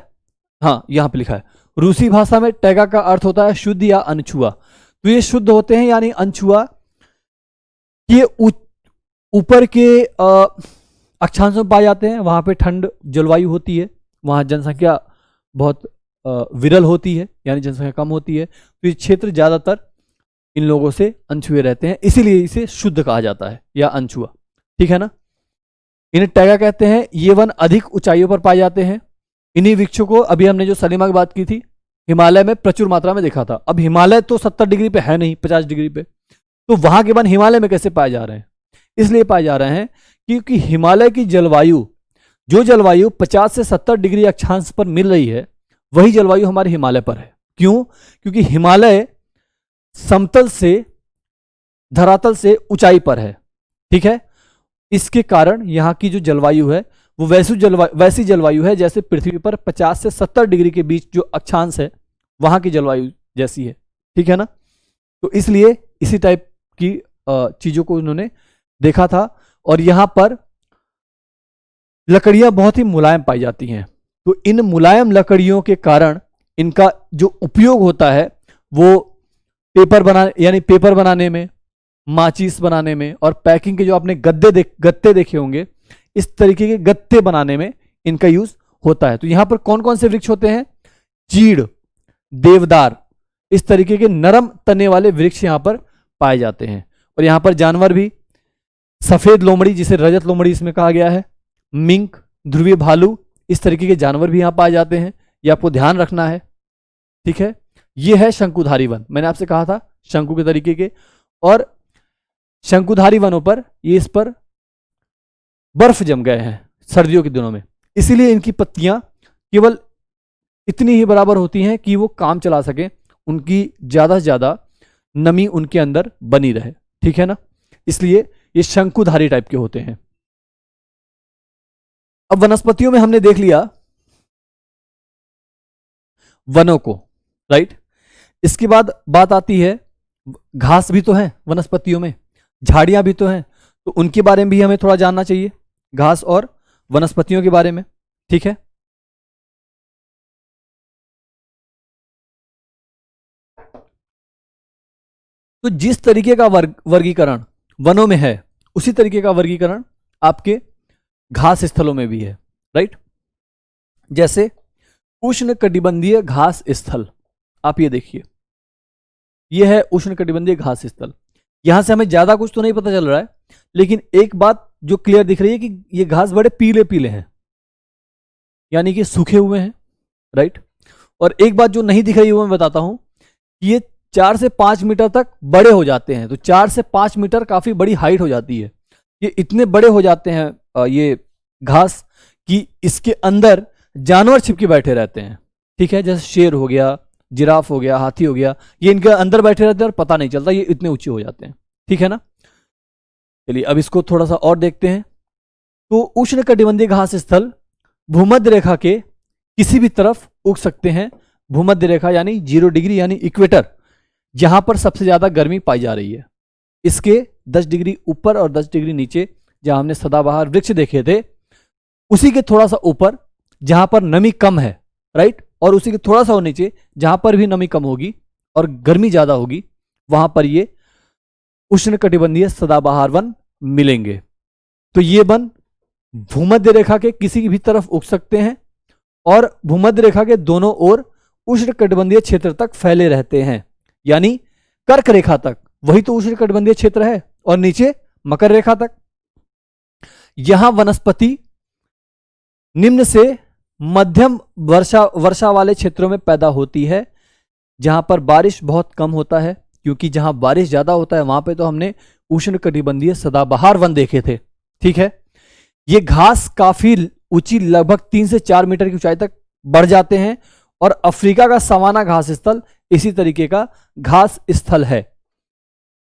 हाँ यहां पे लिखा है, रूसी भाषा में टैगा का अर्थ होता है शुद्ध या अनछुआ। तो ये शुद्ध होते हैं, यानी अनछुआ ये ऊपर के अक्षांशों में पाए जाते हैं। वहां पे ठंड जलवायु होती है, वहां जनसंख्या बहुत विरल होती है, यानी जनसंख्या कम होती है। तो ये क्षेत्र ज्यादातर इन लोगों से अनछुए रहते हैं, इसीलिए इसे शुद्ध कहा जाता है या अनछुआ, ठीक है ना। इन्हें टैगा कहते हैं। ये वन अधिक ऊंचाइयों पर पाए जाते हैं। इन्हीं वृक्षों को अभी हमने जो सलीमा की बात की थी, हिमालय में प्रचुर मात्रा में देखा था। अब हिमालय तो 70 डिग्री पे है नहीं, 50 डिग्री पे, तो वहां के वन हिमालय में कैसे पाए जा रहे हैं? इसलिए पाए जा रहे हैं क्योंकि हिमालय की जलवायु, जो जलवायु 50 से 70 डिग्री अक्षांश पर मिल रही है, वही जलवायु हमारे हिमालय पर है। क्यों? क्योंकि हिमालय समतल से, धरातल से ऊंचाई पर है, ठीक है। इसके कारण यहाँ की जो जलवायु है वो वैसी जलवायु है जैसे पृथ्वी पर 50 से 70 डिग्री के बीच जो अक्षांश है वहां की जलवायु जैसी है, ठीक है ना। तो इसलिए इसी टाइप की चीजों को उन्होंने देखा था। और यहां पर लकड़ियां बहुत ही मुलायम पाई जाती हैं। तो इन मुलायम लकड़ियों के कारण इनका जो उपयोग होता है वो पेपर बनाने में, माचिस बनाने में और पैकिंग के जो आपने गत्ते देखे होंगे, इस तरीके के गत्ते बनाने में इनका यूज होता है। तो यहां पर कौन कौन से वृक्ष होते हैं? चीड़, देवदार, इस तरीके के नरम तने वाले वृक्ष यहां पर पाए जाते हैं। और यहां पर जानवर भी, सफेद लोमड़ी जिसे रजत लोमड़ी इसमें कहा गया है, मिंक, ध्रुवीय भालू, इस तरीके के जानवर भी यहां पाए जाते हैं। ये आपको ध्यान रखना है, ठीक है। ये है शंकुधारी वन, मैंने आपसे कहा था शंकु के तरीके के। और शंकुधारी वनों पर ये इस पर बर्फ जम गए हैं सर्दियों के दिनों में, इसीलिए इनकी पत्तियां केवल इतनी ही बराबर होती हैं कि वो काम चला सके, उनकी ज्यादा से ज्यादा नमी उनके अंदर बनी रहे, ठीक है ना। इसलिए ये शंकुधारी टाइप के होते हैं। अब वनस्पतियों में हमने देख लिया वनों को, राइट। इसके बाद बात आती है, घास भी तो है वनस्पतियों में, झाड़ियां भी तो हैं, तो उनके बारे में भी हमें थोड़ा जानना चाहिए, घास और वनस्पतियों के बारे में, ठीक है। तो जिस तरीके का वर्गीकरण वनों में है, उसी तरीके का वर्गीकरण आपके घास स्थलों में भी है, राइट। जैसे उष्णकटिबंधीय घास स्थल, आप ये देखिए, ये है उष्णकटिबंधीय घास स्थल। यहां से हमें ज्यादा कुछ तो नहीं पता चल रहा है, लेकिन एक बात जो क्लियर दिख रही है कि ये घास बड़े पीले पीले हैं, यानी कि सूखे हुए हैं, राइट। और एक बात जो नहीं दिख रही है वो मैं बताता हूं कि ये 4 से 5 मीटर तक बड़े हो जाते हैं। तो 4 से 5 मीटर काफी बड़ी हाइट हो जाती है। ये इतने बड़े हो जाते हैं ये घास कि इसके अंदर जानवर छिपके बैठे रहते हैं, ठीक है। जैसे शेर हो गया, जिराफ हो गया, हाथी हो गया, ये इनके अंदर बैठे रहते हैं और पता नहीं चलता, ये इतने ऊंचे हो जाते हैं, ठीक है ना। चलिए अब इसको थोड़ा सा और देखते हैं। तो उष्णकटिबंधीय घास स्थल भूमध्य रेखा के किसी भी तरफ उग सकते हैं। भूमध्य रेखा यानी 0 डिग्री यानी इक्वेटर, जहां पर सबसे ज्यादा गर्मी पाई जा रही है। इसके 10 डिग्री ऊपर और 10 डिग्री नीचे, जहां हमने सदाबहार वृक्ष देखे थे, उसी के थोड़ा सा ऊपर जहां पर नमी कम है, राइट, और उसी के थोड़ा सा और नीचे जहां पर भी नमी कम होगी और गर्मी ज्यादा होगी, वहां पर ये उष्णकटिबंधीय सदाबहार वन मिलेंगे। तो ये वन भूमध्य रेखा के किसी भी तरफ उग सकते हैं और भूमध्य रेखा के दोनों ओर उष्णकटिबंधीय क्षेत्र तक फैले रहते हैं, यानी कर्क रेखा तक, वही तो उष्णकटिबंधीय क्षेत्र है, और नीचे मकर रेखा तक। यहां वनस्पति निम्न से मध्यम वर्षा वाले क्षेत्रों में पैदा होती है, जहां पर बारिश बहुत कम होता है, क्योंकि जहां बारिश ज्यादा होता है वहां पे तो हमने उष्णकटिबंधीय सदाबहार वन देखे थे, ठीक है। ये घास काफी ऊंची, लगभग 3 से 4 मीटर की ऊंचाई तक बढ़ जाते हैं, और अफ्रीका का सवाना घास स्थल इसी तरीके का घास स्थल है।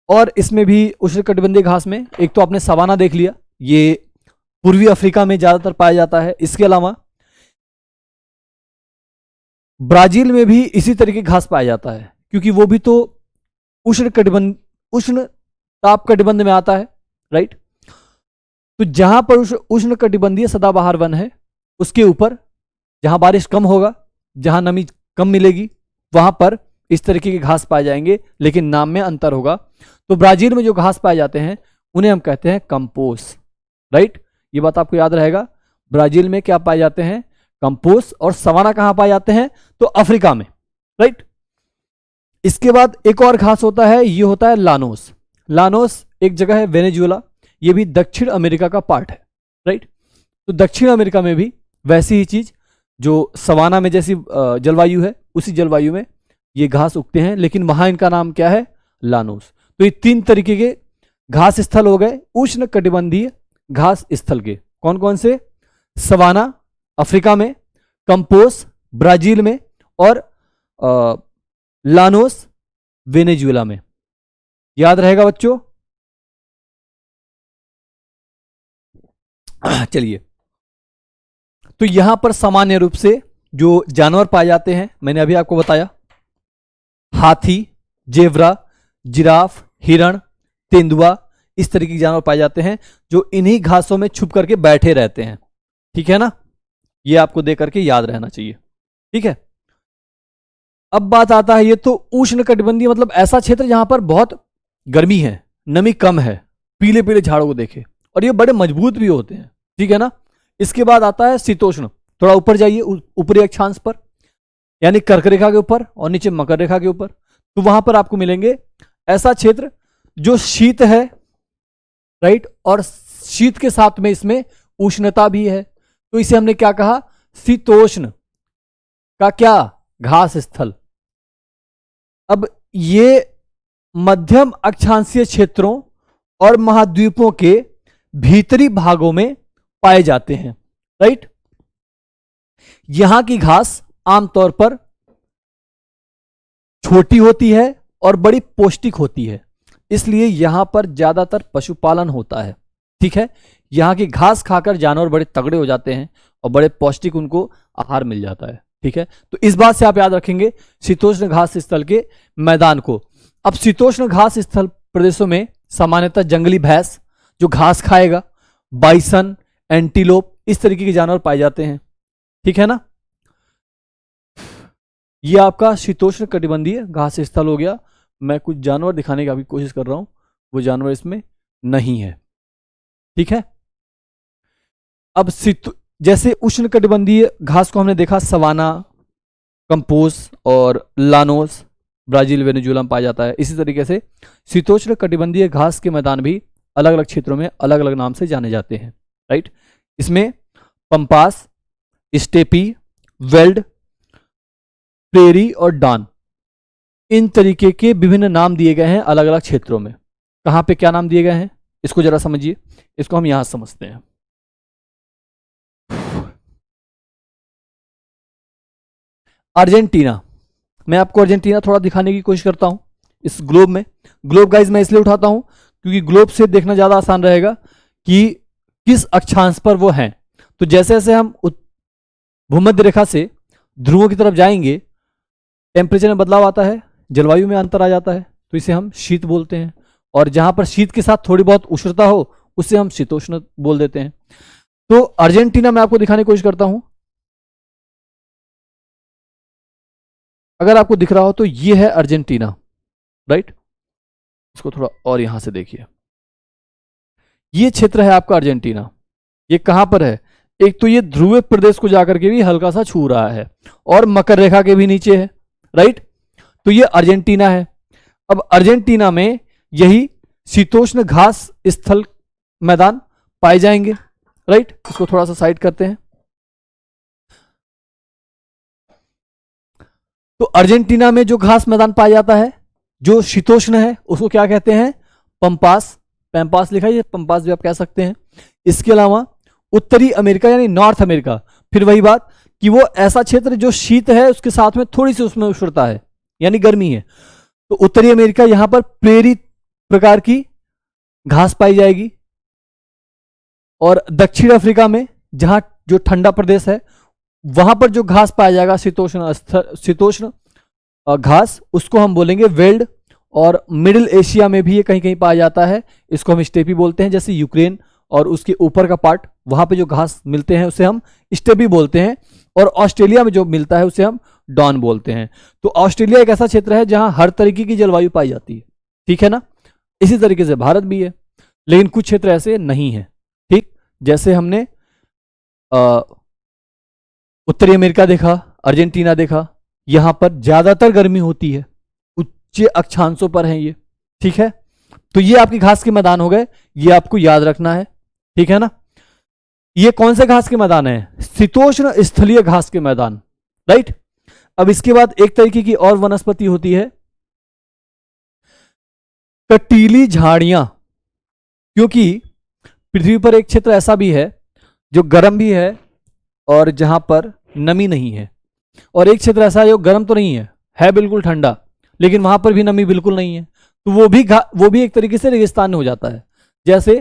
और इसमें भी उष्णकटिबंधीय घास में एक तो आपने सवाना देख लिया, ये पूर्वी अफ्रीका में ज्यादातर पाया जाता है। इसके अलावा ब्राजील में भी इसी तरीके घास पाया जाता है, क्योंकि वो भी तो उष्ण ताप कटिबंध में आता है, राइट। तो जहां पर उष्णकटिबंधीय सदाबहार वन है, उसके ऊपर जहां बारिश कम होगा, जहां नमी कम मिलेगी, वहां पर इस तरीके के घास पाए जाएंगे, लेकिन नाम में अंतर होगा। तो ब्राजील में जो घास पाए जाते हैं उन्हें हम कहते हैं कंपोस, राइट। ये बात आपको याद रहेगा। ब्राजील में क्या पाए जाते हैं? कंपोस। और सवाना कहां पाए जाते हैं? तो अफ्रीका में, राइट। इसके बाद एक और घास होता है, ये होता है लानोस। लानोस एक जगह है वेनेजुएला, ये भी दक्षिण अमेरिका का पार्ट है, राइट। तो दक्षिण अमेरिका में भी वैसी ही चीज, जो सवाना में जैसी जलवायु है, उसी जलवायु में ये घास उगते हैं, लेकिन वहां इनका नाम क्या है? लानोस। तो ये 3 तरीके के घास स्थल हो गए उष्ण कटिबंधीय घास स्थल के। कौन कौन से? सवाना अफ्रीका में, कंपोस ब्राजील में, और लानोस वेनेजुएला में। याद रहेगा बच्चों? चलिए, तो यहां पर सामान्य रूप से जो जानवर पाए जाते हैं, मैंने अभी आपको बताया, हाथी, जेब्रा, जिराफ, हिरण, तेंदुआ, इस तरीके के जानवर पाए जाते हैं जो इन्हीं घासों में छुप करके बैठे रहते हैं, ठीक है ना। ये आपको देख करके याद रहना चाहिए, ठीक है। अब बात आता है, ये तो उष्ण कटिबंधीय मतलब ऐसा क्षेत्र जहां पर बहुत गर्मी है, नमी कम है, पीले पीले झाड़ों को देखे, और ये बड़े मजबूत भी होते हैं, ठीक है ना। इसके बाद आता है शीतोष्ण, थोड़ा ऊपर जाइए, ऊपरी अक्षांश पर। यानी कर्क रेखा के ऊपर और नीचे मकर रेखा के ऊपर, तो वहां पर आपको मिलेंगे ऐसा क्षेत्र जो शीत है, राइट, और शीत के साथ में इसमें उष्णता भी है, तो इसे हमने क्या कहा, शीतोष्ण का क्या, घास स्थल। अब ये मध्यम अक्षांशीय क्षेत्रों और महाद्वीपों के भीतरी भागों में पाए जाते हैं, राइट। यहां की घास आमतौर पर छोटी होती है और बड़ी पौष्टिक होती है, इसलिए यहां पर ज्यादातर पशुपालन होता है, ठीक है। यहां की घास खाकर जानवर बड़े तगड़े हो जाते हैं और बड़े पौष्टिक उनको आहार मिल जाता है, ठीक है। तो इस बात से आप याद रखेंगे शीतोष्ण घास स्थल के मैदान को। अब शीतोष्ण घास स्थल प्रदेशों में सामान्यतः जंगली भैंस जो घास खाएगा, बाइसन, एंटीलोप, इस तरीके के जानवर पाए जाते हैं, ठीक है ना। यह आपका शीतोष्ण कटिबंधीय घास स्थल हो गया। मैं कुछ जानवर दिखाने की अभी कोशिश कर रहा हूं, वो जानवर इसमें नहीं है, ठीक है। अब जैसे उष्ण कटिबंधीय घास को हमने देखा, सवाना, कंपोज और लानोस ब्राजील वेनेजुएला में पाया जाता है। इसी तरीके से शीतोष्ण कटिबंधीय घास के मैदान भी अलग अलग क्षेत्रों में अलग अलग नाम से जाने जाते हैं, राइट। इसमें पंपास, स्टेपी, वेल्ड, प्रेरी और डान, इन तरीके के विभिन्न नाम दिए गए हैं अलग अलग क्षेत्रों में। कहां पे क्या नाम दिए गए हैं इसको जरा समझिए, इसको हम यहां समझते हैं। अर्जेंटीना, मैं आपको अर्जेंटीना थोड़ा दिखाने की कोशिश करता हूं इस ग्लोब में। ग्लोब गाइज मैं इसलिए उठाता हूं क्योंकि ग्लोब से देखना ज्यादा आसान रहेगा कि किस अक्षांश पर वो हैं। तो जैसे जैसे हम भूमध्य रेखा से ध्रुवों की तरफ जाएंगे, टेम्परेचर में बदलाव आता है, जलवायु में अंतर आ जाता है, तो इसे हम शीत बोलते हैं। और जहां पर शीत के साथ थोड़ी बहुत उष्णता हो उसे हम शीतोष्ण बोल देते हैं। तो अर्जेंटीना में आपको दिखाने की कोशिश करता हूं, अगर आपको दिख रहा हो तो ये है अर्जेंटीना, राइट। इसको थोड़ा और यहां से देखिए, ये क्षेत्र है आपका अर्जेंटीना। ये कहां पर है, एक तो ये ध्रुवीय प्रदेश को जाकर के भी हल्का सा छू रहा है और मकर रेखा के भी नीचे है, राइट। तो ये अर्जेंटीना है। अब अर्जेंटीना में यही शीतोष्ण घास स्थल मैदान पाए जाएंगे, राइट। इसको थोड़ा सा साइड करते हैं। तो अर्जेंटीना में जो घास मैदान पाया जाता है जो शीतोष्ण है उसको क्या कहते हैं, पंपास, पैम्पास लिखा है, पंपास भी आप कह सकते हैं। इसके अलावा उत्तरी अमेरिका यानी नॉर्थ अमेरिका, फिर वही बात कि वो ऐसा क्षेत्र जो शीत है उसके साथ में थोड़ी सी उसमें उष्णता है यानी गर्मी है। तो उत्तरी अमेरिका, यहां पर प्रेरी प्रकार की घास पाई जाएगी। और दक्षिण अफ्रीका में जहां जो ठंडा प्रदेश है वहां पर जो घास पाया जाएगा शीतोष्ण घास, उसको हम बोलेंगे वेल्ड। और मिडिल एशिया में भी ये कहीं कहीं पाया जाता है, इसको हम स्टेपी बोलते हैं। जैसे यूक्रेन और उसके ऊपर का पार्ट, वहां पे जो घास मिलते हैं उसे हम स्टेपी बोलते हैं। और ऑस्ट्रेलिया में जो मिलता है उसे हम डॉन बोलते हैं। तो ऑस्ट्रेलिया एक ऐसा क्षेत्र है जहां हर तरीके की जलवायु पाई जाती है, ठीक है ना। इसी तरीके से भारत भी है, लेकिन कुछ क्षेत्र ऐसे नहीं है, ठीक। जैसे हमने उत्तरी अमेरिका देखा, अर्जेंटीना देखा, यहां पर ज्यादातर गर्मी होती है, उच्च अक्षांशों पर है ये, ठीक है। तो ये आपकी घास के मैदान हो गए, ये आपको याद रखना है, ठीक है ना। ये कौन से घास के मैदान है, शीतोष्ण स्थलीय घास के मैदान, राइट। अब इसके बाद एक तरीके की और वनस्पति होती है कटीली झाड़ियां, क्योंकि पृथ्वी पर एक क्षेत्र ऐसा भी है जो गर्म भी है और जहां पर नमी नहीं है, और एक क्षेत्र ऐसा है जो गर्म तो नहीं है बिल्कुल ठंडा, लेकिन वहां पर भी नमी बिल्कुल नहीं है। तो वो भी एक तरीके से रेगिस्तान हो जाता है। जैसे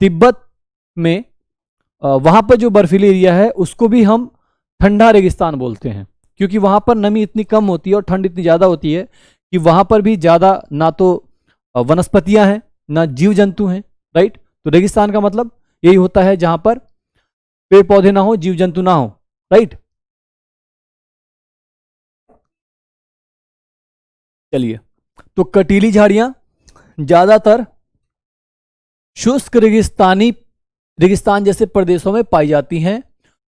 तिब्बत में वहां पर जो बर्फीली एरिया है उसको भी हम ठंडा रेगिस्तान बोलते हैं, क्योंकि वहां पर नमी इतनी कम होती है और ठंड इतनी ज्यादा होती है कि वहां पर भी ज्यादा ना तो वनस्पतियां हैं ना जीव जंतु हैं, राइट। तो रेगिस्तान का मतलब यही होता है जहां पर पेड़ पौधे ना हो, जीव जंतु ना हो, राइट। चलिए, तो कटीली झाड़ियां ज्यादातर शुष्क रेगिस्तान जैसे प्रदेशों में पाई जाती हैं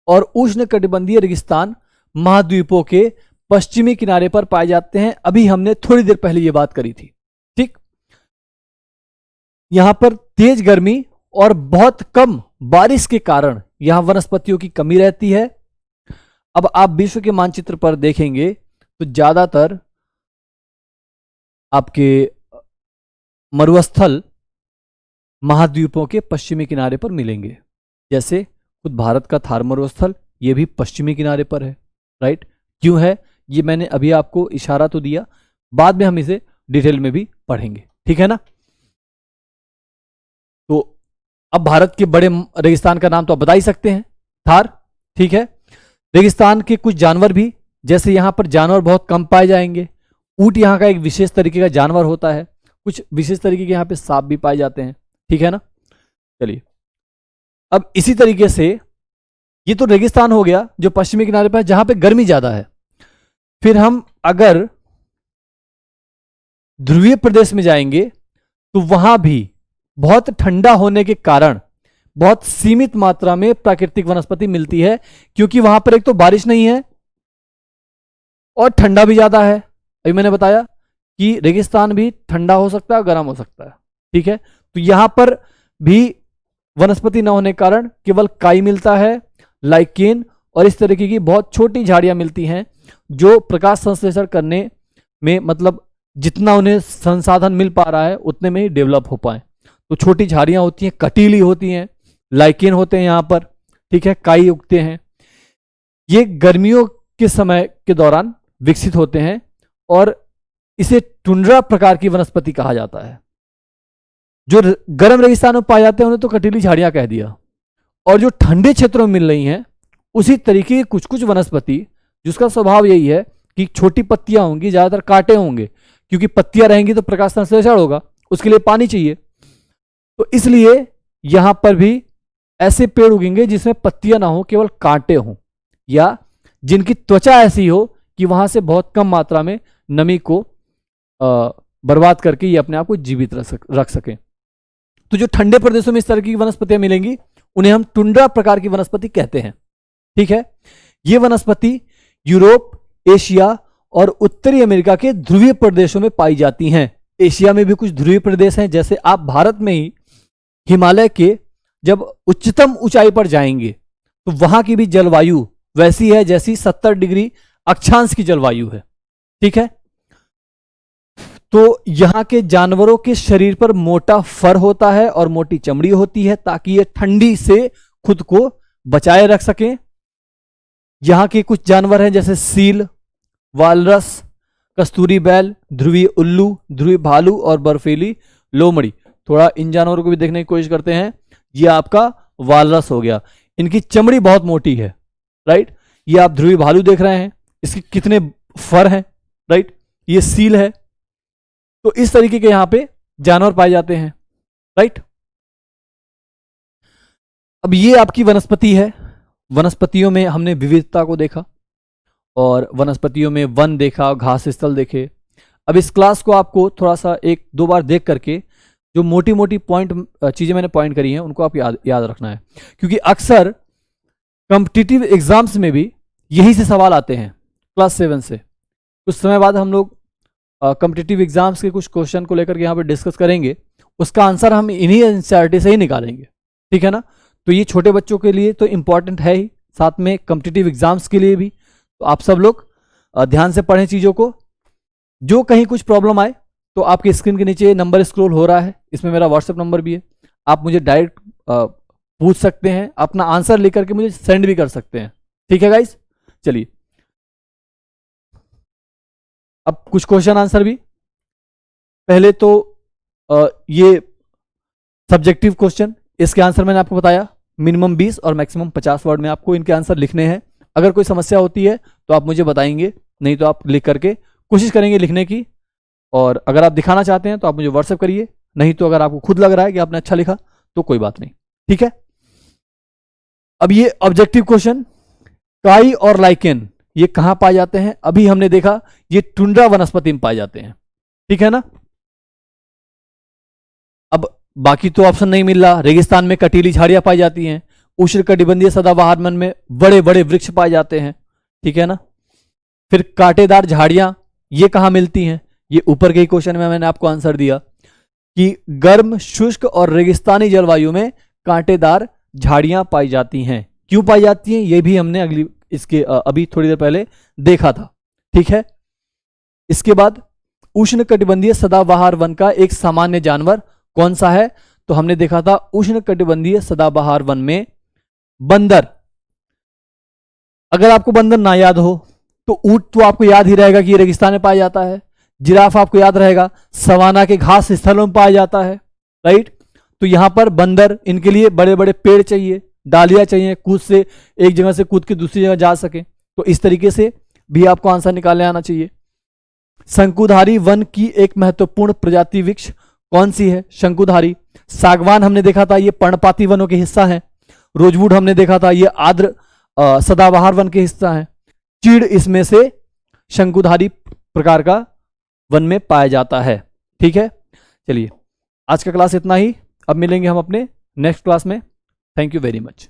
और उष्ण कटिबंधीय रेगिस्तान महाद्वीपों के पश्चिमी किनारे पर पाए जाते हैं। अभी हमने थोड़ी देर पहले ये बात करी थी। ठीक, यहां पर तेज गर्मी और बहुत कम बारिश के कारण यहां वनस्पतियों की कमी रहती है। अब आप विश्व के मानचित्र पर देखेंगे तो ज्यादातर आपके मरुस्थल महाद्वीपों के पश्चिमी किनारे पर मिलेंगे। जैसे खुद भारत का थार मरुस्थल, यह भी पश्चिमी किनारे पर है। राइट, क्यों है ये मैंने अभी आपको इशारा तो दिया, बाद में हम इसे डिटेल में भी पढ़ेंगे। ठीक है ना। तो अब भारत के बड़े रेगिस्तान का नाम तो आप बता ही सकते हैं, थार। ठीक है, रेगिस्तान के कुछ जानवर भी, जैसे यहां पर जानवर बहुत कम पाए जाएंगे। ऊंट यहां का एक विशेष तरीके का जानवर होता है। कुछ विशेष तरीके के यहां पे सांप भी पाए जाते हैं। ठीक है ना। चलिए, अब इसी तरीके से ये तो रेगिस्तान हो गया जो पश्चिमी किनारे पर है, जहां पे गर्मी ज्यादा है। फिर हम अगर ध्रुवीय प्रदेश में जाएंगे तो वहां भी बहुत ठंडा होने के कारण बहुत सीमित मात्रा में प्राकृतिक वनस्पति मिलती है, क्योंकि वहां पर एक तो बारिश नहीं है और ठंडा भी ज्यादा है। अभी मैंने बताया कि रेगिस्तान भी ठंडा हो सकता है, गर्म हो सकता है। ठीक है, तो यहां पर भी वनस्पति न होने के कारण केवल काई मिलता है, लाइकेन और इस तरीके की बहुत छोटी झाड़ियां मिलती हैं जो प्रकाश संश्लेषण करने में, मतलब जितना उन्हें संसाधन मिल पा रहा है उतने में ही डेवलप हो पाए। तो छोटी झाड़ियां होती हैं, कटीली होती हैं, लाइकेन होते हैं यहां पर। ठीक है, काई उगते हैं। ये गर्मियों के समय के दौरान विकसित होते हैं और इसे टुंड्रा प्रकार की वनस्पति कहा जाता है। जो गर्म रेगिस्तान में पाए जाते हैं उन्हें तो कटीली झाड़ियां कह दिया, और जो ठंडे क्षेत्रों में मिल रही हैं उसी तरीके की कुछ कुछ वनस्पति जिसका स्वभाव यही है कि छोटी पत्तियां होंगी, ज्यादातर कांटे होंगे, क्योंकि पत्तियां रहेंगी तो प्रकाश संश्लेषण होगा, उसके लिए पानी चाहिए। तो इसलिए यहां पर भी ऐसे पेड़ उगेंगे जिसमें पत्तियां ना हो, केवल कांटे हों, या जिनकी त्वचा ऐसी हो कि वहां से बहुत कम मात्रा में नमी को बर्बाद करके ये अपने आप को जीवित रख सकें। तो जो ठंडे प्रदेशों में इस तरह की वनस्पतियां मिलेंगी उन्हें हम टुंड्रा प्रकार की वनस्पति कहते हैं। ठीक है, ये वनस्पति यूरोप, एशिया और उत्तरी अमेरिका के ध्रुवीय प्रदेशों में पाई जाती हैं। एशिया में भी कुछ ध्रुवीय प्रदेश हैं, जैसे आप भारत में ही हिमालय के जब उच्चतम ऊंचाई पर जाएंगे तो वहां की भी जलवायु वैसी है जैसी 70 डिग्री अक्षांश की जलवायु है। ठीक है, तो यहां के जानवरों के शरीर पर मोटा फर होता है और मोटी चमड़ी होती है ताकि ये ठंडी से खुद को बचाए रख सकें। यहां के कुछ जानवर हैं जैसे सील, वालरस, कस्तूरी बैल, ध्रुवीय उल्लू, ध्रुवीय भालू और बर्फीली लोमड़ी। थोड़ा इन जानवरों को भी देखने की कोशिश करते हैं। ये आपका वालरस हो गया, इनकी चमड़ी बहुत मोटी है। राइट, ये आप ध्रुवीय भालू देख रहे हैं, इसके कितने फर हैं। राइट, ये सील है। तो इस तरीके के यहां पे जानवर पाए जाते हैं। राइट, अब ये आपकी वनस्पति है। वनस्पतियों में हमने विविधता को देखा और वनस्पतियों में वन देखा, घास स्थल देखे। अब इस क्लास को आपको थोड़ा सा एक दो बार देख करके जो मोटी मोटी चीजें मैंने पॉइंट करी हैं उनको आप याद रखना है, क्योंकि अक्सर कॉम्पिटिटिव एग्जाम्स में भी यही से सवाल आते हैं क्लास 7 से। कुछ समय बाद हम लोग कॉम्पिटिटिव एग्जाम्स के कुछ क्वेश्चन को लेकर के यहाँ पे डिस्कस करेंगे, उसका आंसर हम इन्हीं एनसीईआरटी से ही निकालेंगे। ठीक है ना। तो ये छोटे बच्चों के लिए तो इंपॉर्टेंट है ही, साथ में कॉम्पिटिटिव एग्जाम्स के लिए भी। तो आप सब लोग ध्यान से पढ़ें चीज़ों को। जो कहीं कुछ प्रॉब्लम आए तो आपके स्क्रीन के नीचे नंबर स्क्रॉल हो रहा है, इसमें मेरा व्हाट्सएप नंबर भी है, आप मुझे डायरेक्ट पूछ सकते हैं, अपना आंसर लेकर के मुझे सेंड भी कर सकते हैं। ठीक है गाइस, चलिए अब कुछ क्वेश्चन आंसर भी। पहले तो ये सब्जेक्टिव क्वेश्चन, इसके आंसर मैंने आपको बताया, मिनिमम 20 और मैक्सिमम 50 वर्ड में आपको इनके आंसर लिखने हैं। अगर कोई समस्या होती है तो आप मुझे बताएंगे, नहीं तो आप लिख करके कोशिश करेंगे लिखने की। और अगर आप दिखाना चाहते हैं तो आप मुझे व्हाट्सएप करिए, नहीं तो अगर आपको खुद लग रहा है कि आपने अच्छा लिखा तो कोई बात नहीं। ठीक है, अब ये ऑब्जेक्टिव क्वेश्चन, काई और लाइकेन ये कहां पाए जाते हैं? अभी हमने देखा ये टुंड्रा वनस्पति में पाए जाते हैं। ठीक है ना। अब बाकी तो ऑप्शन नहीं मिल रहा। रेगिस्तान में कटीली झाड़ियां पाई जाती हैं, उष्णकटिबंधीय सदाबहार वन में बड़े बड़े वृक्ष पाए जाते हैं। ठीक है ना। फिर कांटेदार झाड़ियां, ये कहाँ मिलती हैं? ये ऊपर के ही क्वेश्चन में मैंने आपको आंसर दिया कि गर्म, शुष्क और रेगिस्तानी जलवायु में कांटेदार झाड़ियां पाई जाती हैं। क्यों पाई जाती हैं ये भी हमने अभी थोड़ी देर पहले देखा था। ठीक है, इसके बाद उष्णकटिबंधीय सदाबहार वन का एक सामान्य जानवर कौन सा है? तो हमने देखा था उष्णकटिबंधीय सदाबहार वन में बंदर। अगर आपको बंदर ना याद हो तो ऊंट तो आपको याद ही रहेगा कि ये रेगिस्तान में पाया जाता है। जिराफ आपको याद रहेगा सवाना के घास स्थलों में पाया जाता है, राइट। तो यहां पर बंदर, इनके लिए बड़े बड़े पेड़ चाहिए, डालियां चाहिए, कूद से एक जगह से कूद के दूसरी जगह जा सके। तो इस तरीके से भी आपको आंसर निकालने आना चाहिए। शंकुधारी वन की एक महत्वपूर्ण प्रजाति वृक्ष कौन सी है? शंकुधारी। सागवान हमने देखा था ये पर्णपाती वनों के हिस्सा है। रोजवुड हमने देखा था ये आर्द्र सदाबहार वन के हिस्सा है। चीड़ इसमें से शंकुधारी प्रकार का वन में पाया जाता है। ठीक है, चलिए आज का क्लास इतना ही। अब मिलेंगे हम अपने नेक्स्ट क्लास में। Thank you very much.